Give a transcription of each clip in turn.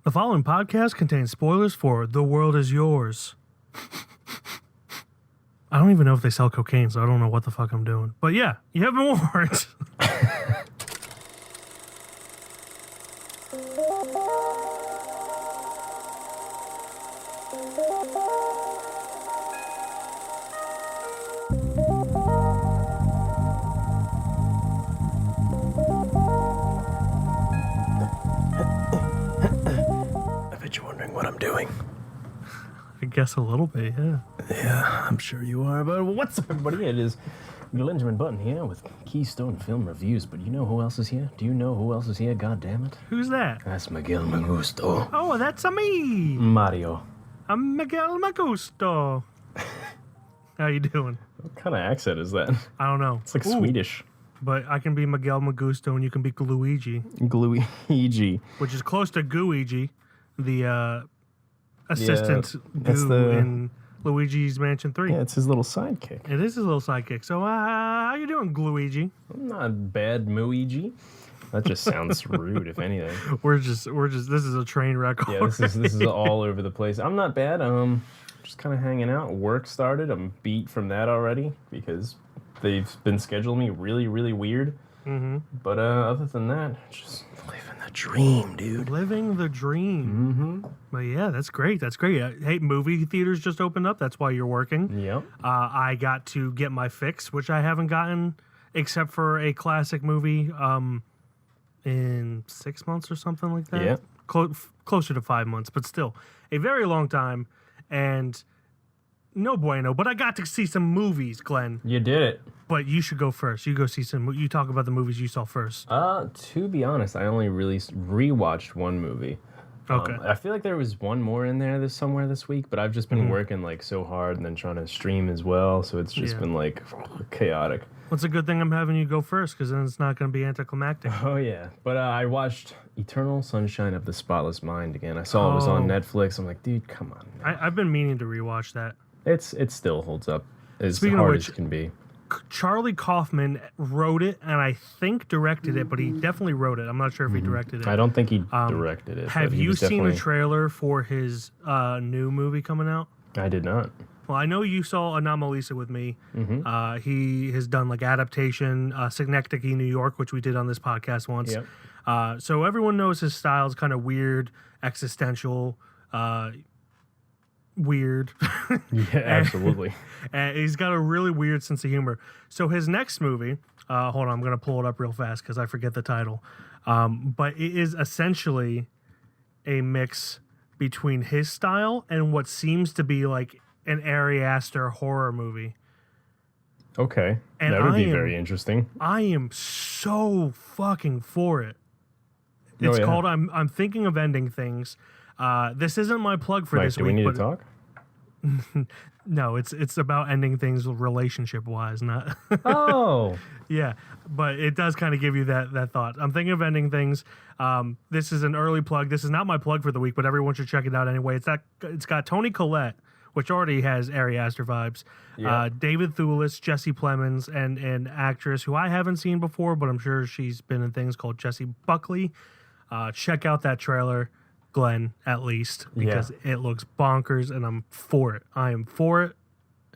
The following podcast contains spoilers for The World Is Yours. I don't even know if they sell cocaine, so I don't know what the fuck I'm doing. But yeah, you have been warned. I bet you're wondering what I'm doing. I guess a little bit, yeah. Yeah, I'm sure you are. But what's up, everybody? It is Benjamin Button here with Keystone Film Reviews. But you know who else is here? Do you know who else is here? God damn it! Who's that? That's Miguel Magusto. Oh, that's me. Mario. I'm Miguel Magusto. How you doing? What kind of accent is that? I don't know. It's like Ooh, Swedish. But I can be Miguel Magusto and you can be Luigi, Luigi. which is close to Gooigi, the assistant that's Goo in Luigi's Mansion 3. Yeah, it's his little sidekick. It is his little sidekick. So, how you doing, Luigi? I'm not bad, Muigi. That just sounds rude, if anything. We're just. This is a train wreck. Yeah, this is all over the place. I'm not bad. Just kind of hanging out. Work started. I'm beat from that already because they've been scheduling me really, really weird. Mm-hmm. But other than that, just living the dream, dude. Living the dream. Mm-hmm. But yeah, that's great. That's great. Hey, movie theaters just opened up. That's why you're working. Yep. I got to get my fix, which I haven't gotten except for a classic movie in 6 months or something like that. Yeah. Closer to 5 months, but still a very long time. And no bueno. But I got to see some movies, Glenn. You did it. But you should go first. You go see some. You talk about the movies you saw first. To be honest, I only rewatched one movie. Okay. I feel like there was one more in there somewhere this week, but I've just been working like so hard and then trying to stream as well, so it's just been like chaotic. Well, it's a good thing I'm having you go first, because then it's not going to be anticlimactic. Oh yeah, but I watched Eternal Sunshine of the Spotless Mind again. I saw it was on Netflix. I'm like, dude, come on. I've been meaning to rewatch that. It still holds up as Speaking hard of which, as it can be. Charlie Kaufman wrote it, and I think directed it, but he definitely wrote it. I'm not sure if he directed it. I don't think he directed it. Have you seen the trailer for his new movie coming out? I did not. Well, I know you saw Anomalisa with me. Mm-hmm. He has done like adaptation, Synecdoche, New York, which we did on this podcast once. Yep. So everyone knows his style is kind of weird, existential, weird. Yeah, absolutely. And he's got a really weird sense of humor. So his next movie, hold on, I'm going to pull it up real fast because I forget the title. But it is essentially a mix between his style and what seems to be like an Ari Aster horror movie. Okay. And that would be very interesting. I am so fucking for it. It's called I'm Thinking of Ending Things. This isn't my plug for this week. Do we need to talk? No, it's about ending things relationship wise, not. Oh. Yeah, but it does kind of give you that thought. I'm thinking of ending things. This is an early plug. This is not my plug for the week, but everyone should check it out anyway. It's got Toni Collette, which already has Ari Aster vibes. Yeah. David Thewlis, Jesse Plemons, and an actress who I haven't seen before, but I'm sure she's been in things called Jessie Buckley. Check out that trailer, Glenn, at least, because it looks bonkers, and I'm for it. I am for it,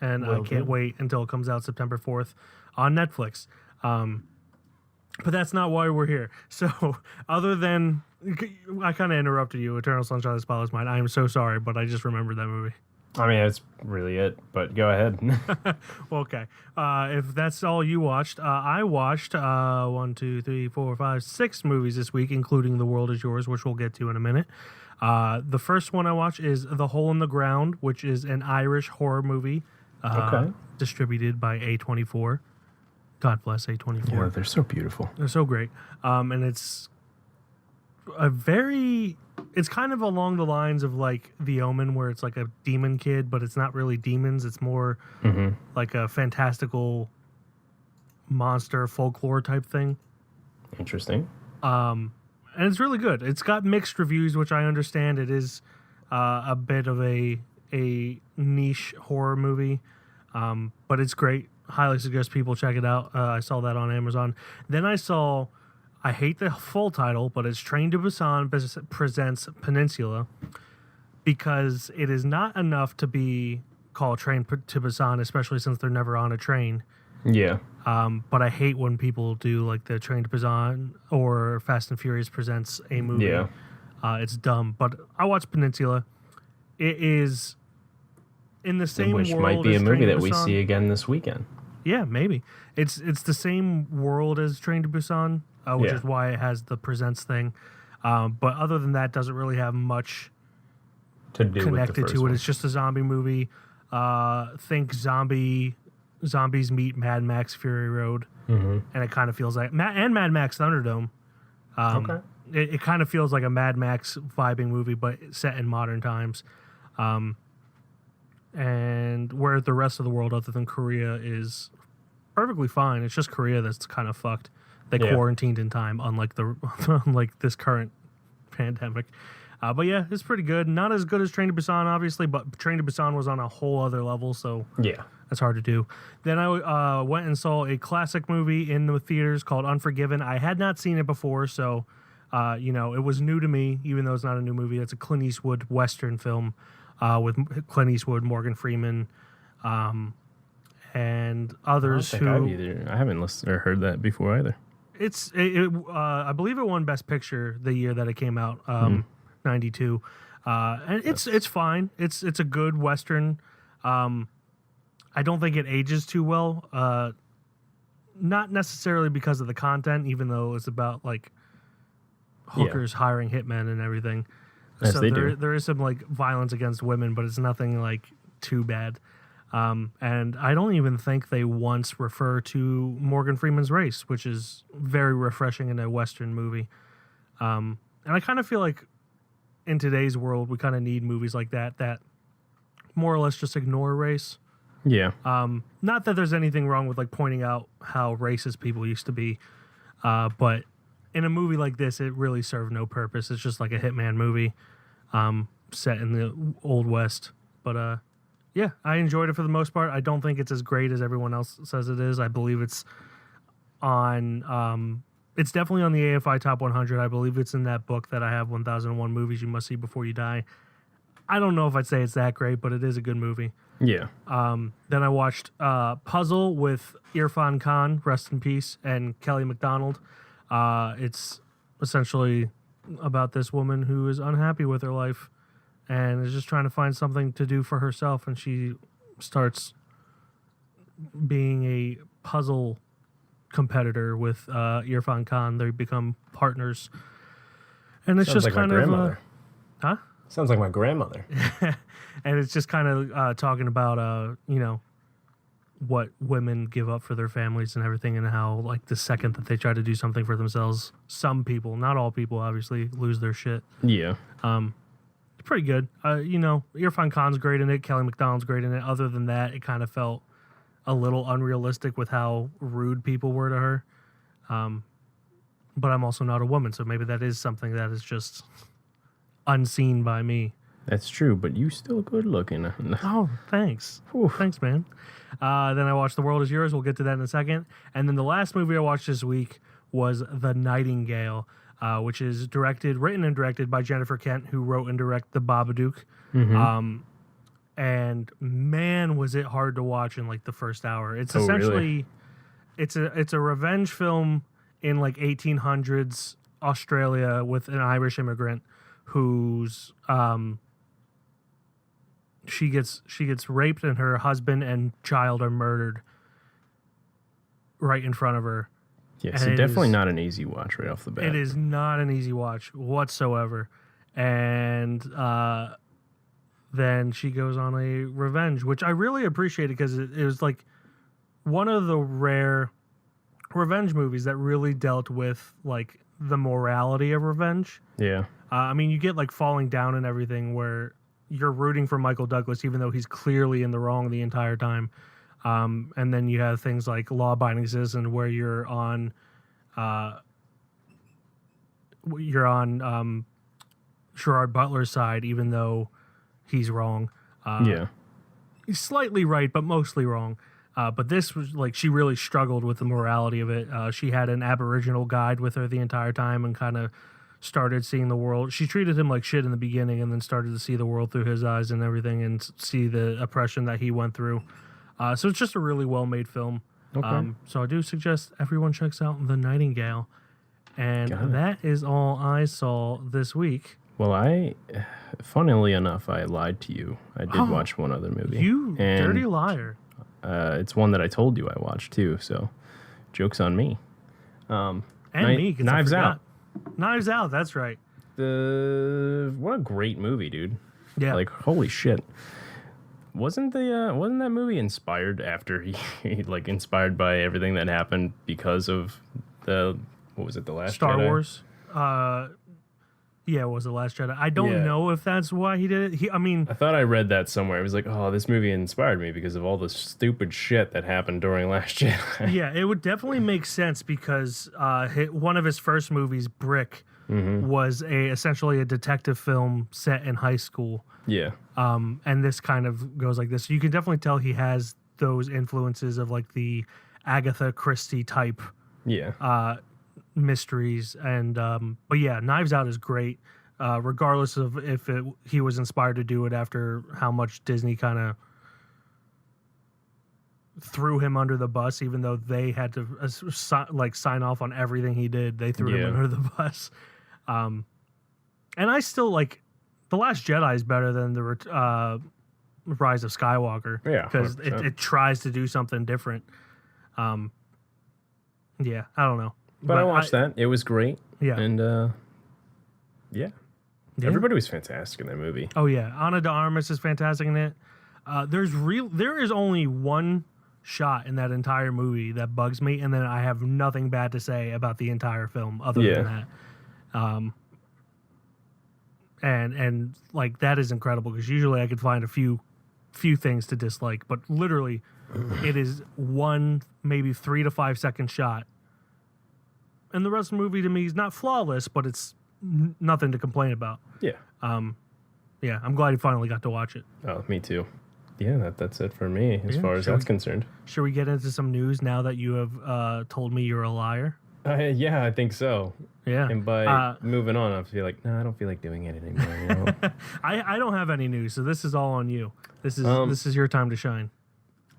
and I can't wait until it comes out September 4th on Netflix. But that's not why we're here. So, other than... I kind of interrupted you, Eternal Sunshine of the Spotless Mind. I am so sorry, but I just remembered that movie. I mean, that's really it, but go ahead. Okay. If that's all you watched, I watched 6 movies this week, including The World Is Yours, which we'll get to in a minute. The first one I watched is The Hole in the Ground, which is an Irish horror movie distributed by A24. God bless A24. Yeah, they're so beautiful. They're so great. And it's it's kind of along the lines of like The Omen, where it's like a demon kid, but it's not really demons. It's more like a fantastical monster folklore type thing. Interesting. And it's really good. It's got mixed reviews, which I understand. It is a bit of a niche horror movie, but it's great. Highly suggest people check it out. I saw that on Amazon. Then I saw I hate the full title, but it's Train to Busan presents Peninsula, because it is not enough to be called Train to Busan, especially since they're never on a train. Yeah. But I hate when people do like the Train to Busan or Fast and Furious presents a movie. Yeah. It's dumb. But I watched Peninsula. It is in the same Which world might be a as movie Train to that we Busan. see again this weekend. Yeah, maybe. It's the same world as Train to Busan, which is why it has the presents thing. But other than that, doesn't really have much To do connected with the to it. one. It's just a zombie movie. Think zombies meet Mad Max Fury Road, and it kind of feels like Mad Max Thunderdome. Okay. It kind of feels like a Mad Max vibing movie, but set in modern times. And where the rest of the world, other than Korea, is perfectly fine. It's just Korea that's kind of fucked. They quarantined in time, unlike unlike this current pandemic. But yeah, it's pretty good. Not as good as Train to Busan, obviously, but Train to Busan was on a whole other level, so Yeah. that's hard to do. Then I went and saw a classic movie in the theaters called Unforgiven. I had not seen it before, so it was new to me, even though it's not a new movie. It's a Clint Eastwood Western film with Clint Eastwood, Morgan Freeman, and others I haven't listened or heard that before either. I believe it won Best Picture the year that it came out, 92. And it's fine. It's a good Western. I don't think it ages too well. Not necessarily because of the content, even though it's about like hookers hiring hitmen and everything. Yes, So they do. there is some like violence against women, but it's nothing like too bad. And I don't even think they once refer to Morgan Freeman's race, which is very refreshing in a Western movie. And I kind of feel like in today's world, we kind of need movies like that more or less just ignore race. Yeah. Not that there's anything wrong with like pointing out how racist people used to be, but in a movie like this, it really served no purpose. It's just like a hitman movie set in the Old West. But yeah, I enjoyed it for the most part. I don't think it's as great as everyone else says it is. I believe it's on. It's definitely on the AFI Top 100. I believe it's in that book that I have, 1001 Movies You Must See Before You Die. I don't know if I'd say it's that great, but it is a good movie. Yeah. Then I watched Puzzle with Irfan Khan, rest in peace, and Kelly MacDonald. It's essentially about this woman who is unhappy with her life and is just trying to find something to do for herself, and she starts being a puzzle competitor with Irfan Khan. They become partners, and it's Sounds just like my kind of grandmother. huh? Sounds like my grandmother. And it's just kind of talking about what women give up for their families and everything, and how like the second that they try to do something for themselves, some people, not all people, obviously lose their shit. Yeah. It's pretty good. Irfan Khan's great in it. Kelly MacDonald's great in it. Other than that, it kind of felt a little unrealistic with how rude people were to her. But I'm also not a woman, so maybe that is something that is just unseen by me. That's true, but you still good looking. Oh, thanks. Whew. Thanks, man. Then I watched The World Is Yours. We'll get to that in a second. And then the last movie I watched this week was The Nightingale, which is written and directed by Jennifer Kent, who wrote and directed The Babadook. And man, was it hard to watch in like the first hour. It's essentially, really? it's a revenge film in like 1800s Australia with an Irish immigrant who's she gets raped and her husband and child are murdered right in front of her. Yeah, And so it definitely is- not an easy watch right off the bat. It is not an easy watch whatsoever. And then she goes on a revenge, which I really appreciated because it was like one of the rare revenge movies that really dealt with like the morality of revenge. Yeah. I mean, you get like Falling Down and everything where you're rooting for Michael Douglas, even though he's clearly in the wrong the entire time. And then you have things like Law Abiding Citizen where you're on Gerard Butler's side, even though he's wrong. Yeah. He's slightly right, but mostly wrong. But this was like she really struggled with the morality of it. She had an Aboriginal guide with her the entire time and kind of started seeing the world. She treated him like shit in the beginning and then started to see the world through his eyes and everything and see the oppression that he went through. So it's just a really well-made film. Okay. So I do suggest everyone checks out The Nightingale. And that is all I saw this week. Well, funnily enough, I lied to you. I did watch one other movie. You dirty liar. It's one that I told you I watched too, so joke's on me. And me, 'cause Knives Out. Knives Out, that's right. What a great movie, dude. Yeah. Like, holy shit. Wasn't that movie inspired after he like inspired by everything that happened because of the Last Star Jedi? Wars? Yeah, it was The Last Jedi. I don't know if that's why he did it. I thought I read that somewhere. It was like, oh, this movie inspired me because of all the stupid shit that happened during Last Jedi. Yeah, it would definitely make sense because one of his first movies, Brick, was essentially a detective film set in high school. Yeah. And this kind of goes like this. You can definitely tell he has those influences of like the Agatha Christie type mysteries. And but yeah, Knives Out is great, regardless of if he was inspired to do it after how much Disney kind of threw him under the bus, even though they had to sign off on everything he did. They threw him under the bus. And I still like The Last Jedi is better than the Rise of Skywalker. Yeah, because it tries to do something different. Yeah, I don't know. But I watched that. It was great. Yeah. And everybody was fantastic in that movie. Oh yeah, Ana de Armas is fantastic in it. There is only one shot in that entire movie that bugs me, and then I have nothing bad to say about the entire film other than that. And like that is incredible because usually I could find a few things to dislike, but literally it is one maybe 3 to 5 second shot, and the rest of the movie to me is not flawless, but it's nothing to complain about. Yeah. Yeah, I'm glad you finally got to watch it. Oh, me too. Yeah, that's it for me as far as that's concerned. Should we get into some news now that you have told me you're a liar? Yeah, I think so. Yeah. And by moving on, I feel like, no, I don't feel like doing it anymore. You know? I don't have any news, so this is all on you. This is your time to shine.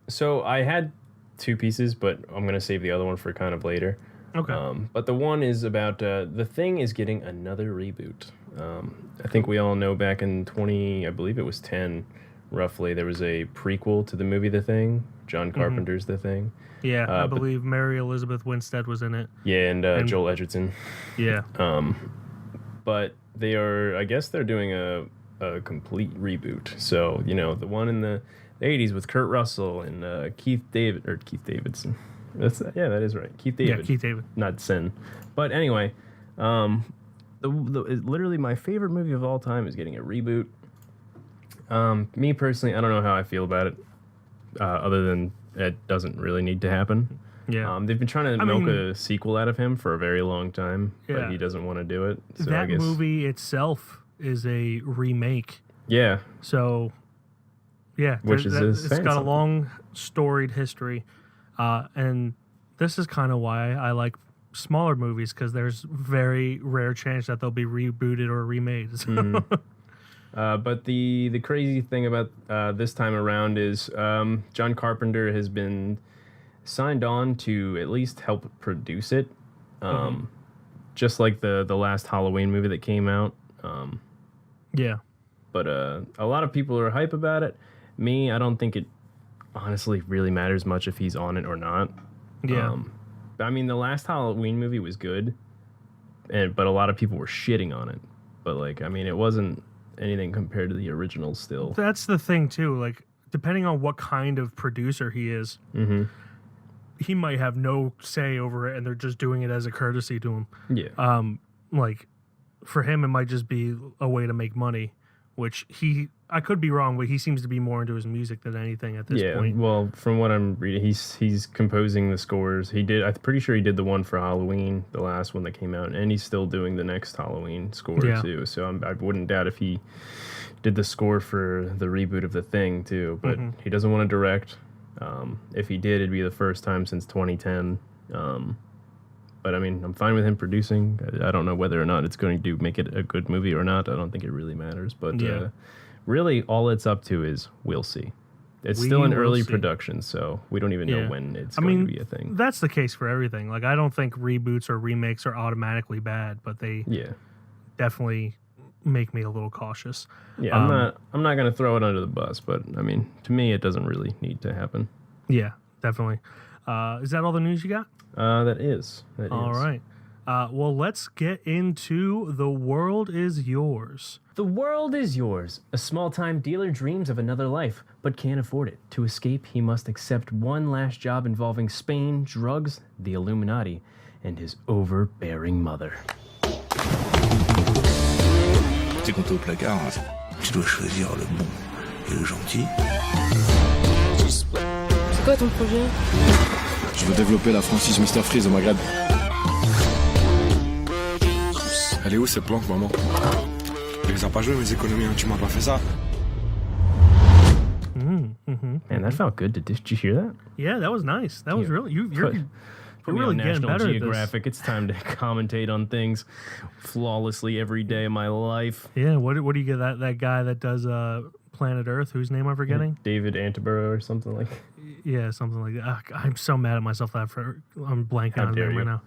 So I had 2 pieces, but I'm going to save the other one for kind of later. Okay. But the one is about The Thing is getting another reboot. I think we all know back in 2010, roughly, there was a prequel to the movie The Thing, John Carpenter's The Thing. Yeah, I believe Mary Elizabeth Winstead was in it. Yeah, and Joel Edgerton. Yeah. But I guess they're doing a complete reboot. So, you know, the one in the 80s with Kurt Russell and Keith Davidson. That is right. Keith David. Yeah, Keith David. Not Sin. But anyway, literally my favorite movie of all time is getting a reboot. Me personally, I don't know how I feel about it, other than it doesn't really need to happen. Yeah. They've been trying to milk a sequel out of him for a very long time, Yeah. but he doesn't want to do it. So that I guess, movie itself is a remake. Yeah. So, yeah. Which is it's got a long, storied history. And this is kind of why I like smaller movies, because there's very rare chance that they'll be rebooted or remade. So. But the crazy thing about this time around is John Carpenter has been signed on to at least help produce it, just like the last Halloween movie that came out. Yeah. But a lot of people are hype about it. Me, I don't think it honestly really matters much if he's on it or not. Yeah. I mean, the last Halloween movie was good, but a lot of people were shitting on it. But like, I mean, it wasn't anything compared to the original still. That's the thing too, like depending on what kind of producer he is, he might have no say over it and they're just doing it as a courtesy to him. Yeah. Like for him it might just be a way to make money, which I could be wrong, but he seems to be more into his music than anything at this point. Yeah, well, from what I'm reading, he's composing the scores. I'm pretty sure he did the one for Halloween, the last one that came out, and he's still doing the next Halloween score too. So I wouldn't doubt if he did the score for the reboot of The Thing too. But he doesn't want to direct. If he did, it'd be the first time since 2010. But I mean, I'm fine with him producing. I don't know whether or not it's going to make it a good movie or not. I don't think it really matters. But really, all it's up to is we'll see. It's still in early production, so we don't even know when it's going to be a thing. That's the case for everything. Like, I don't think reboots or remakes are automatically bad, but they definitely make me a little cautious. Yeah, I'm not going to throw it under the bus, but I mean, to me, it doesn't really need to happen. Yeah, definitely. Is that all the news you got? That is. All right. Well, let's get into The World Is Yours. The world is yours. A small-time dealer dreams of another life, but can't afford it. To escape, he must accept one last job involving Spain, drugs, the Illuminati, and his overbearing mother. C'est quand t'es au placard, tu dois choisir le bon et le gentil. C'est quoi ton projet? Je veux développer la franchise Mr. Freeze au Maghreb. Elle est où cette planque, maman? Tu les as pas jouées, mes économies, hein, tu m'as pas fait ça. Man, that felt good. Did you hear that? Yeah, that was nice. That was really you're really getting National better Geographic. at this. It's time to commentate on things flawlessly every day of my life. Yeah, what do you get that guy that does Planet Earth, whose name I'm forgetting? David Attenborough or something like. Yeah, something like that. I'm so mad at myself that I'm blanking on his name right now.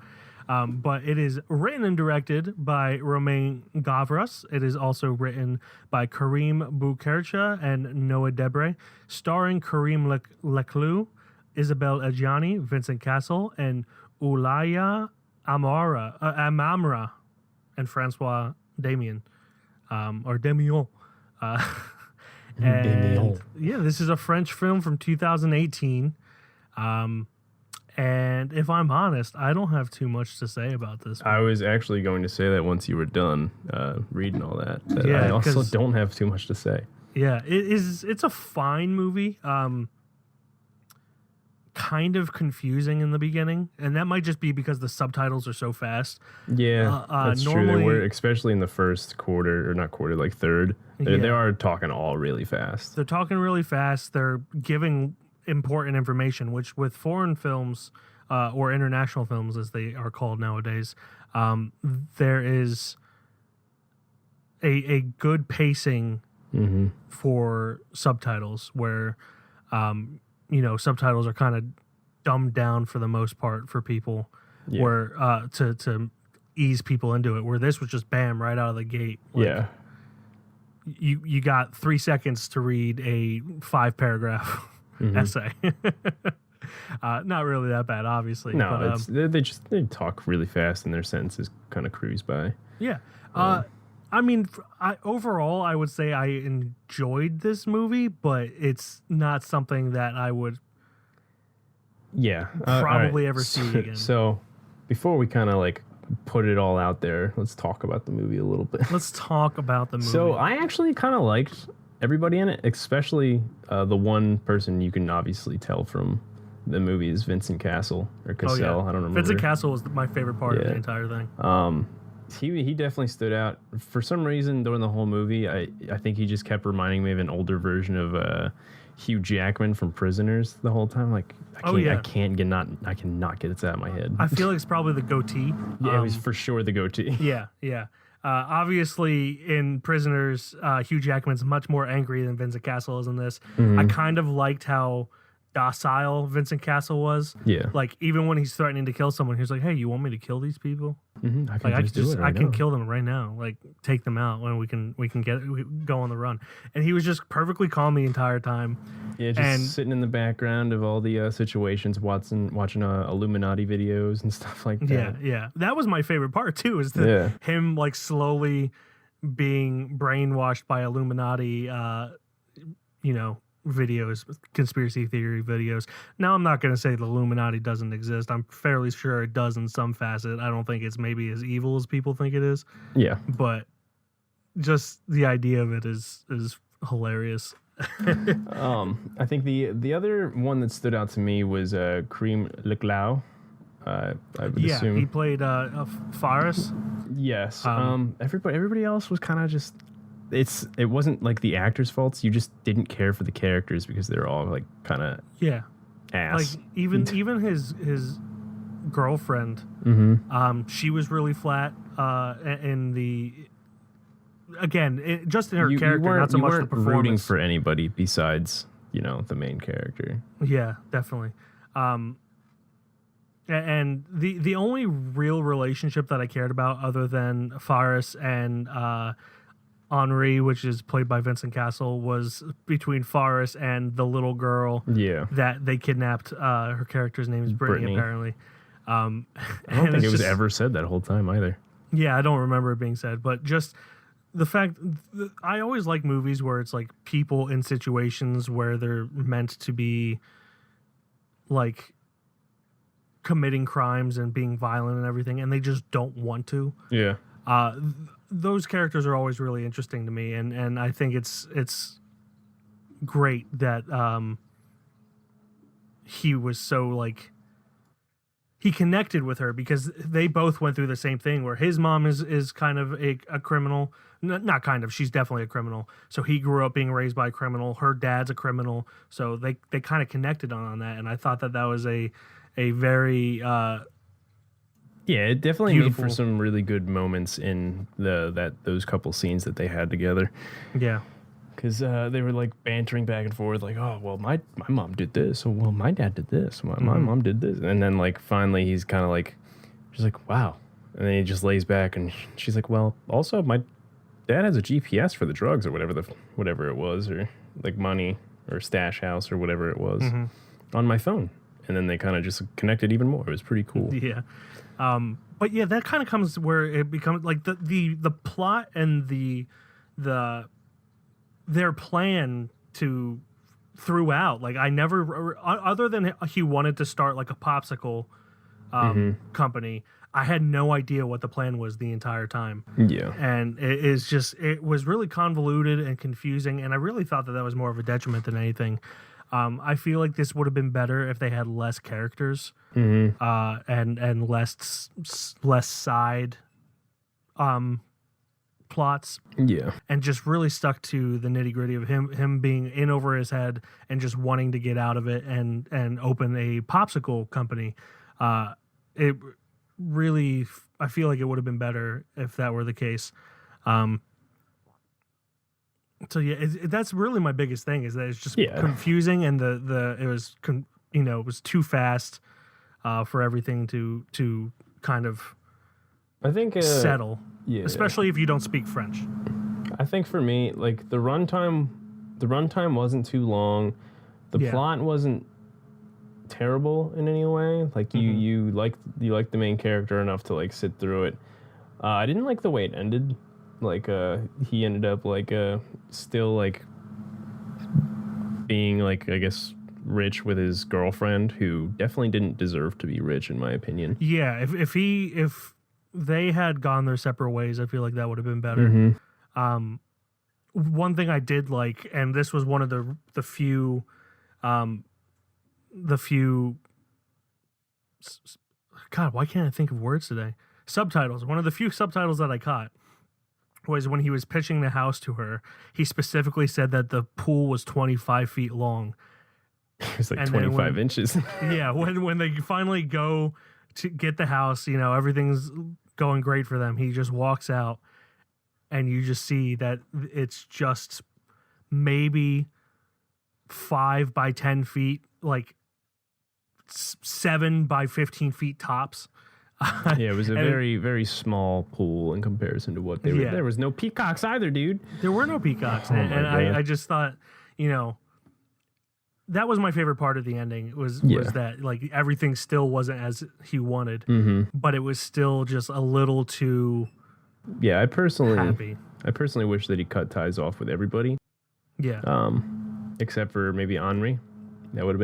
But it is written and directed by Romain Gavras. It is also written by Karim Bouchercha and Noah Debre, starring Karim Leclou, Isabelle Adjani, Vincent Cassel, and Ulaya Amamra, and Francois Damian, or Demion. And yeah, this is a French film from 2018. And if I'm honest, I don't have too much to say about this one. I was actually going to say that once you were done reading all that. Yeah, I also don't have too much to say. Yeah, it's a fine movie. Kind of confusing in the beginning, and that might just be because the subtitles are so fast. Yeah, that's true. They were, especially in the first quarter, or not quarter, like third. They are talking all really fast. They're talking really fast. They're giving important information, which with foreign films or international films, as they are called nowadays, there is a good pacing for subtitles where subtitles are kind of dumbed down for the most part for people, where to ease people into it, where this was just bam right out of the gate. Like, you got 3 seconds to read a 5-paragraph essay. Not really that bad, obviously. No, but, they talk really fast and their sentences kind of cruise by. Yeah. I mean, overall, I would say I enjoyed this movie, but it's not something that I would probably ever see again. So before we kind of like put it all out there, let's talk about the movie a little bit. Let's talk about the movie. So I actually kind of liked everybody in it, especially the one person you can obviously tell from the movie is Vincent Cassel or Cassel. I don't remember. Vincent Cassel was my favorite part of the entire thing. He definitely stood out. For some reason, during the whole movie, I think he just kept reminding me of an older version of Hugh Jackman from Prisoners the whole time. Like, I cannot get it out of my head. I feel like it's probably the goatee. Yeah, it was for sure the goatee. Yeah. Obviously, in Prisoners, Hugh Jackman's much more angry than Vincent Cassel is in this. I kind of liked how docile Vincent Cassel was. Yeah. Like, even when he's threatening to kill someone, he's like, "Hey, you want me to kill these people? I can kill them right now. Like, take them out, and we can go on the run." And he was just perfectly calm the entire time. Yeah, just sitting in the background of all the situations, watching Illuminati videos and stuff like that. Yeah. That was my favorite part too. Is him like slowly being brainwashed by Illuminati. Videos, conspiracy theory videos. Now, I'm not going to say the Illuminati doesn't exist. I'm fairly sure it does in some facet. I don't think it's maybe as evil as people think it is. Yeah. But just the idea of it is hilarious. I think the other one that stood out to me was Karim Leclou. I would assume. He played Faris. Yes. Everybody else was kind of just. It wasn't like the actors' faults. You just didn't care for the characters because they're all like kind of ass. Like even his girlfriend, she was really flat in the. Again, just in her character, not so much the performance. Rooting for anybody besides, the main character. Yeah, definitely. And the only real relationship that I cared about, other than Faris and Henri, which is played by Vincent Castle, was between Faris and the little girl. Yeah, that they kidnapped. Her character's name is Brittany. Apparently. I don't think it was ever said that whole time either. Yeah, I don't remember it being said, but just the fact I always like movies where it's like people in situations where they're meant to be like committing crimes and being violent and everything, and they just don't want to. Yeah. Those characters are always really interesting to me, and I think it's great that he was so like he connected with her, because they both went through the same thing where his mom is kind of a criminal. Not kind of, she's definitely a criminal. So he grew up being raised by a criminal. Her dad's a criminal. So they kind of connected on that. And I thought that was a very yeah, it definitely beautiful. made for some really good moments in those couple scenes that they had together. Yeah. Because they were like bantering back and forth, like, oh, well, my mom did this. Oh, well, my dad did this. My mom did this. And then like finally he's kind of like, she's like, wow. And then he just lays back and she's like, well, also my dad has a GPS for the drugs or whatever it was, or like money or stash house or whatever it was on my phone. And then they kind of just connected even more. It was pretty cool. Yeah. But yeah, that kind of comes where it becomes like the plot and their plan to throughout. Like I never, other than he wanted to start like a popsicle company, I had no idea what the plan was the entire time. Yeah. And it was really convoluted and confusing. And I really thought that was more of a detriment than anything. I feel like this would have been better if they had less characters and less side plots. Yeah. And just really stuck to the nitty gritty of him being in over his head and just wanting to get out of it and open a popsicle company. It really, I feel like it would have been better if that were the case. So yeah, that's really my biggest thing, is that it's just confusing, and it was too fast for everything to kind of I think settle. Yeah, especially if you don't speak French. I think for me, like the runtime wasn't too long. The plot wasn't terrible in any way. Like you liked the main character enough to like sit through it. I didn't like the way it ended. Like he ended up like still like being like, I guess, rich with his girlfriend, who definitely didn't deserve to be rich in my opinion. Yeah, if they had gone their separate ways, I feel like that would have been better. One thing I did like, and this was one of the few God, why can't I think of words today? Subtitles. One of the few subtitles that I caught was when he was pitching the house to her. He specifically said that the pool was 25 feet long. It was like 25 inches. Yeah, when they finally go to get the house, everything's going great for them. He just walks out, and you just see that it's just maybe 5 by 10 feet, like 7 by 15 feet tops. Yeah, it was a very, very small pool in comparison to what they were. There was no peacocks either, dude. There were no peacocks. And I just thought, that was my favorite part of the ending was that like everything still wasn't as he wanted, but it was still just a little too I personally wish that he cut ties off with everybody. Yeah. Except for maybe Henri. That would have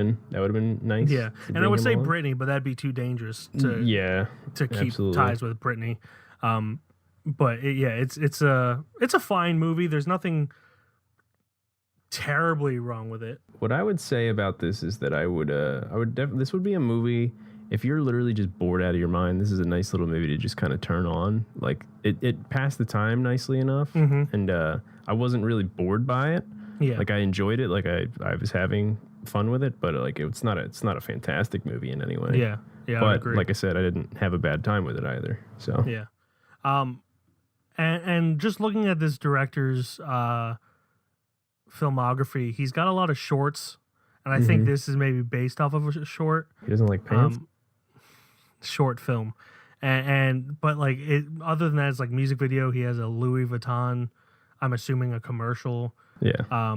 been nice. Yeah. And I would say Brittany, but that'd be too dangerous to keep ties with Brittany. But it's a fine movie. There's nothing terribly wrong with it. What I would say about this is that this would be a movie, if you're literally just bored out of your mind, this is a nice little movie to just kind of turn on. Like it passed the time nicely enough, and I wasn't really bored by it. Yeah. Like I enjoyed it. Like I was having fun with it, but like it's not a fantastic movie in any way. Yeah, I would But agree. like I said, I didn't have a bad time with it either. So Yeah. And just looking at this director's filmography, he's got a lot of shorts, and I think this is maybe based off of a short. he doesn't like pants. Short film. But like it, other than that, it's like music video. He has a Louis Vuitton, I'm assuming a commercial. Yeah.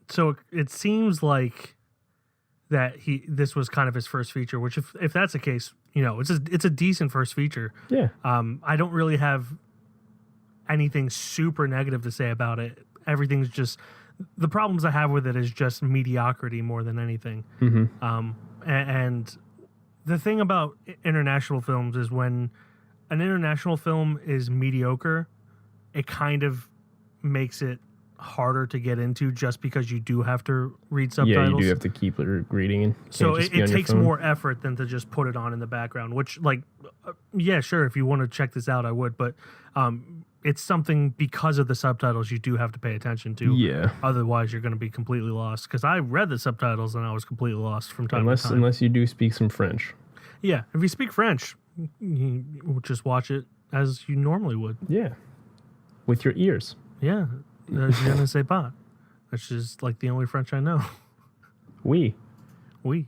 So it seems like that this was kind of his first feature, which if that's the case, it's a decent first feature. Yeah. I don't really have anything super negative to say about it. Everything's just, the problems I have with it is just mediocrity more than anything. And the thing about international films is when an international film is mediocre, it kind of makes it harder to get into just because you do have to read subtitles. Yeah, you do have to keep reading. And so it takes more effort than to just put it on in the background, which yeah, sure. If you want to check this out, I would, but it's something because of the subtitles you do have to pay attention to. Yeah. Otherwise you're going to be completely lost. Because I read the subtitles and I was completely lost from time to time. Unless you do speak some French. Yeah. If you speak French, you just watch it as you normally would. Yeah. With your ears. Yeah. Je ne sais pas. That's just like the only French I know. Oui. Oui.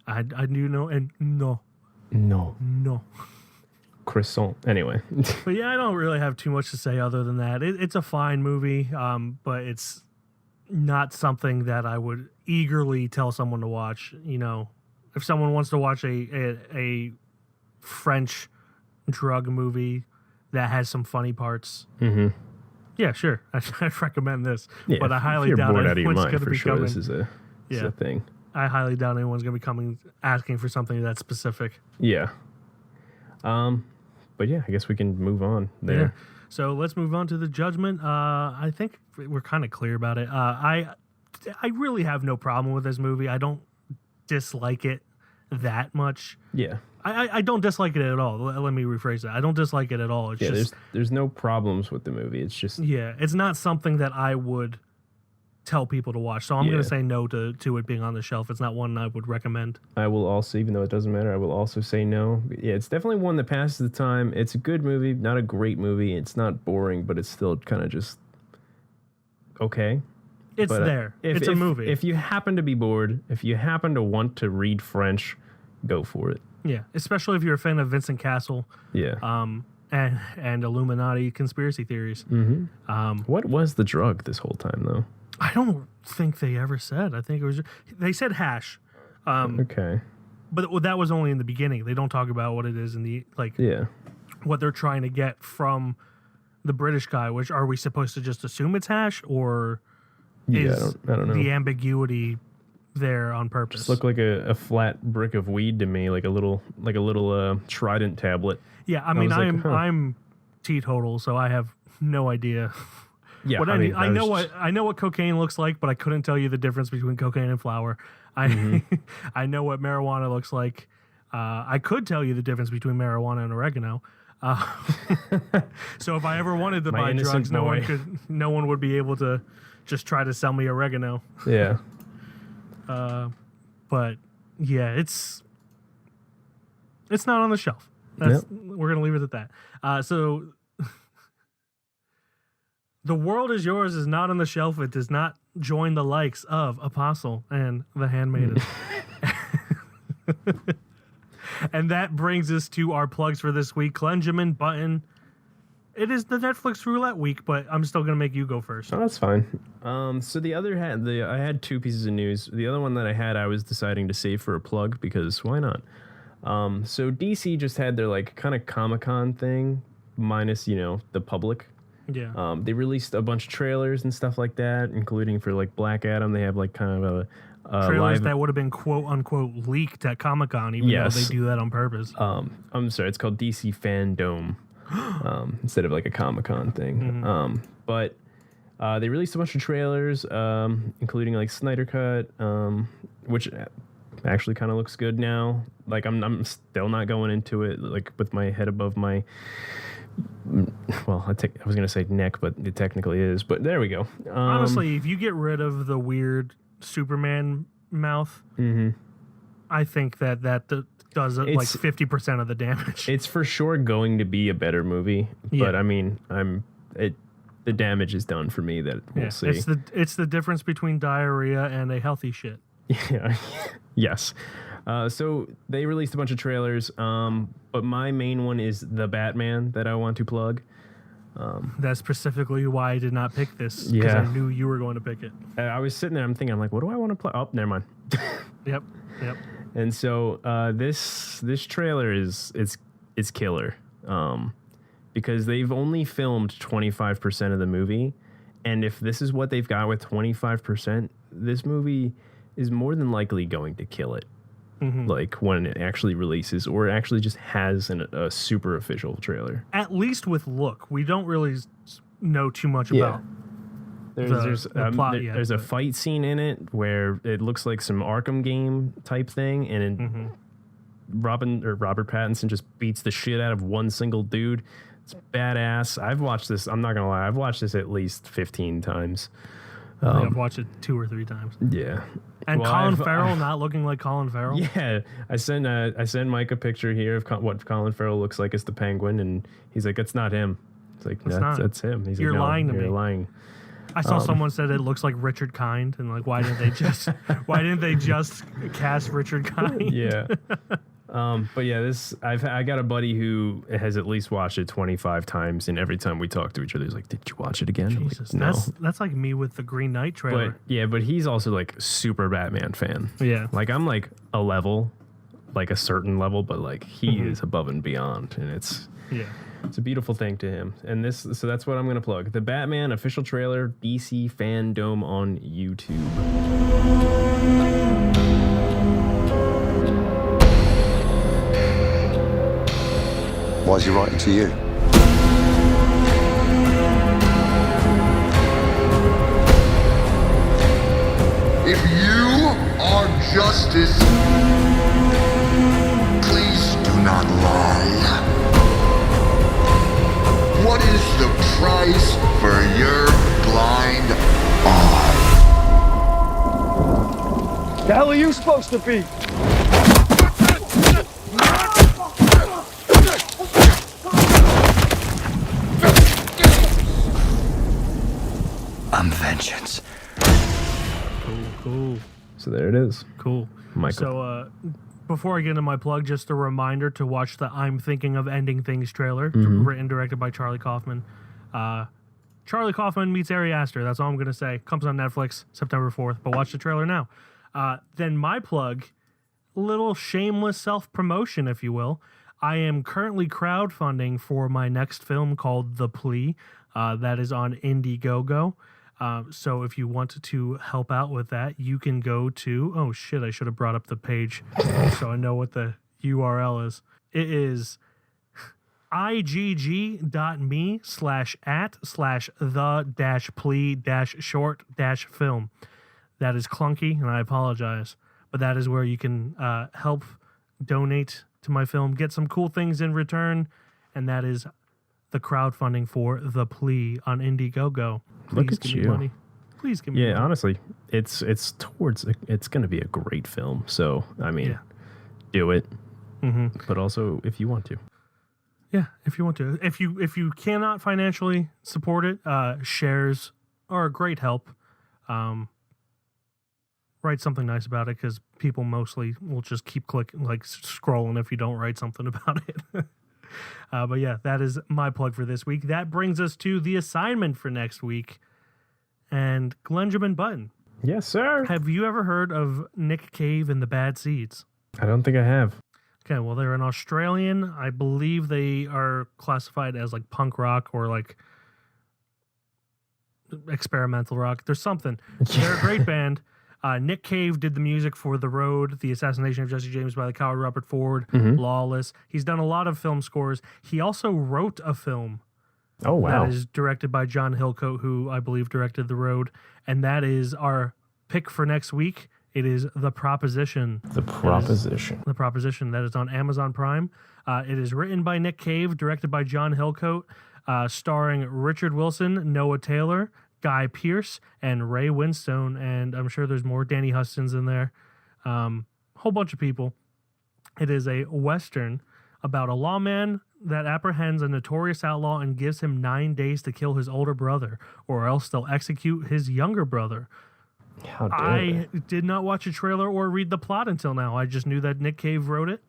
I do know, and no. No. Croissant. Anyway. But yeah, I don't really have too much to say other than that. It's a fine movie, but it's not something that I would eagerly tell someone to watch. If someone wants to watch a French drug movie that has some funny parts, yeah, sure, I'd recommend this. Yeah, but I highly if you're doubt bored out of your anyone's mind, going to for be sure, coming. this is a thing. I highly doubt anyone's going to be coming asking for something that's specific. Yeah. But yeah, I guess we can move on there. Yeah. So let's move on to the judgment. I think we're kind of clear about it. I really have no problem with this movie. I don't dislike it that much. Yeah. I don't dislike it at all. Let me rephrase that. I don't dislike it at all. It's just there's no problems with the movie. It's just it's not something that I would tell people to watch. So I'm going to say no to it being on the shelf. It's not one I would recommend. I will also, even though it doesn't matter, I will also say no. Yeah, it's definitely one that passes the time. It's a good movie, not a great movie. It's not boring, but it's still kind of just okay. It's there. It's a movie. If you happen to be bored, if you happen to want to read French, go for it. Yeah, especially if you're a fan of Vincent Castle. Yeah. And Illuminati conspiracy theories. What was the drug this whole time, though? I don't think they ever said. I think it was. They said hash. Okay. But that was only in the beginning. They don't talk about what it is in the what they're trying to get from the British guy. Which are we supposed to just assume it's hash, or is I don't know. the ambiguity there on purpose? Just looked like a flat brick of weed to me, like a little Trident tablet. Yeah, I mean, I'm teetotal, so I have no idea. Yeah, I know what cocaine looks like, but I couldn't tell you the difference between cocaine and flour. I know what marijuana looks like. I could tell you the difference between marijuana and oregano. So if I ever wanted to buy drugs, no one would be able to just try to sell me oregano. Yeah. But yeah, it's not on the shelf. We're gonna leave it at that. So The World Is Yours is not on the shelf. It does not join the likes of Apostle and The Handmaiden. And that brings us to our plugs for this week. Clenjamin Button. It is the Netflix roulette week, but I'm still going to make you go first. Oh, that's fine. So I had two pieces of news. The other one that I was deciding to save for a plug because why not? So DC just had their kind of Comic-Con thing, minus, the public. Yeah. They released a bunch of trailers and stuff like that, including for Black Adam. They have kind of a trailers that would have been quote unquote leaked at Comic-Con, even though they do that on purpose. I'm sorry, it's called DC Fandom. Instead of a Comic-Con thing. But they released a bunch of trailers, including Snyder Cut, which actually kind of looks good now. I'm still not going into it with my head above my I was gonna say neck, but it technically is. But there we go. Honestly, if you get rid of the weird Superman mouth, Mm-hmm. I think that does like 50% of the damage. It's for sure going to be a better movie, but I mean, the damage is done for me. That we'll see. It's the difference between diarrhea and a healthy shit. Yeah. Yes. So they released a bunch of trailers, but my main one is The Batman that I want to plug. That's specifically why I did not pick this, because I knew you were going to pick it. I was sitting there, I'm thinking, like, what do I want to play? Oh, never mind. Yep. And so this trailer is killer, because they've only filmed 25% of the movie, and if this is what they've got with 25%, this movie is more than likely going to kill it. Mm-hmm. Like when it actually releases, or actually just has a super official trailer. At least with look, we don't really know too much about. There's the plot yet, there's a fight scene in it where it looks like some Arkham game type thing, and Robert Pattinson just beats the shit out of one single dude. It's badass. I've watched this. I'm not gonna lie. I've watched this at least 15 times. I think I've watched it 2 or 3 times. Yeah. And Colin Farrell not looking like Colin Farrell. Yeah, I sent Mike a picture here of what Colin Farrell looks like as the Penguin, and he's like, "It's not him." It's like, that's him. He's You're like, no, lying to me. You're lying. I saw someone said it looks like Richard Kind, and like, why didn't they just cast Richard Kind? Yeah. But yeah, I got a buddy who has at least watched it 25 times, and every time we talk to each other, he's like, "Did you watch it again?" Jesus, like, no. That's like me with the Green Knight trailer. But he's also like super Batman fan. Yeah, like I'm like a certain level, but like he is above and beyond, and it's a beautiful thing to him. And so that's what I'm gonna plug: the Batman official trailer, DC Fandom on YouTube. Why is he writing to you? If you are justice, please do not lie. What is the price for your blind eye? The hell are you supposed to be? I'm vengeance. Cool. So there it is. Cool. Michael. So before I get into my plug, just a reminder to watch the I'm Thinking of Ending Things trailer, written and directed by Charlie Kaufman. Charlie Kaufman meets Ari Aster. That's all I'm going to say. Comes on Netflix September 4th, but watch the trailer now. Then my plug, little shameless self-promotion, if you will. I am currently crowdfunding for my next film called The Plea. That is on Indiegogo. So if you want to help out with that, you can go to... Oh, shit, I should have brought up the page so I know what the URL is. It is igg.me/@/the-plea-short-film. That is clunky, and I apologize. But that is where you can help donate to my film, get some cool things in return, and that is the crowdfunding for The Plea on Indiegogo. Look at you. Money. Please give me money. Yeah, honestly, it's going to be a great film. So, I mean, do it. Mm-hmm. But also, if you want to. Yeah, if you want to. If you cannot financially support it, shares are a great help. Write something nice about it, because people mostly will just keep scrolling if you don't write something about it. But yeah, that is my plug for this week. That brings us to the assignment for next week. And Glenjamin Button. Yes, sir. Have you ever heard of Nick Cave and the Bad Seeds? I don't think I have. Okay, well, they're an Australian. I believe they are classified as like punk rock or like experimental rock. There's something. They're a great band. Nick Cave did the music for The Road, The Assassination of Jesse James by the Coward Robert Ford, Lawless. He's done a lot of film scores. He also wrote a film. Oh, wow. That is directed by John Hillcoat, who I believe directed The Road. And that is our pick for next week. It is The Proposition. The Proposition. The Proposition. That is on Amazon Prime. It is written by Nick Cave, directed by John Hillcoat, starring Richard Wilson, Noah Taylor, Guy Pearce and Ray Winstone, and I'm sure there's more. Danny Huston's in there. Whole bunch of people. It is a Western about a lawman that apprehends a notorious outlaw and gives him 9 days to kill his older brother, or else they'll execute his younger brother. How dare I they? did not watch a trailer or read the plot until now. I just knew that Nick Cave wrote it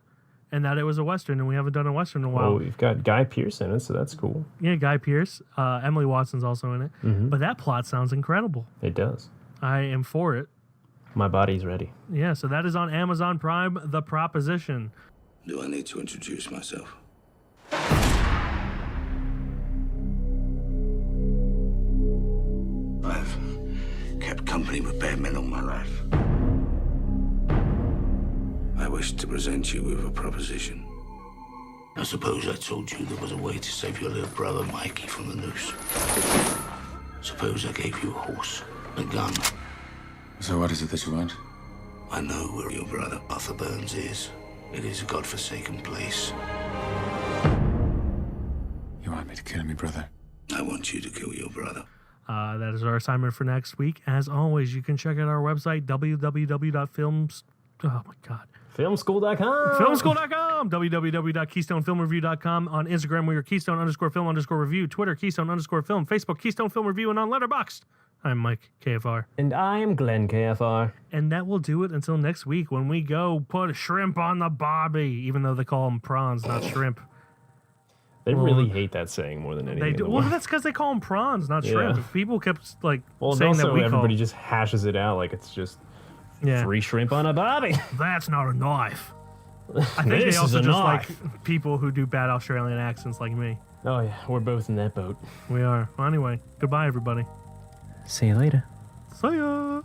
and that it was a Western, and we haven't done a Western in a while. Well, we've got Guy Pearce in it, so that's cool. Yeah, Guy Pearce. Emily Watson's also in it. But that plot sounds incredible. It does. I am for it. My body's ready. Yeah, so that is on Amazon Prime, The Proposition. Do I need to introduce myself? I've kept company with bad men all my life. I wish to present you with a proposition. I suppose I told you there was a way to save your little brother Mikey from the noose. Suppose I gave you a horse, a gun. So what is it that you want? I know where your brother Arthur Burns is. It is a godforsaken place. You want me to kill me, brother? I want you to kill your brother. That is our assignment for next week. As always, you can check out our website, www.films... Oh, my God. Filmschool.com. Filmschool.com, www.keystonefilmreview.com. On Instagram, we are Keystone_film_review. Twitter, Keystone_film. Facebook, Keystone Film Review. And on Letterboxd, I'm Mike, KFR. And I am Glenn, KFR. And that will do it until next week when we go put shrimp on the barbie, even though they call them prawns, not shrimp. They really hate that saying more than anything. They do. in the Well, world. that's because they call them prawns, not shrimp. Yeah. If people kept like Well, saying also that we everybody call just hashes it out like it's just yeah, free shrimp on a barbie. that's not a knife. I think This they is also a just knife. like people who do bad Australian accents like me. Oh yeah, we're both in that boat. We are. Well, anyway, goodbye, everybody. See you later. See ya.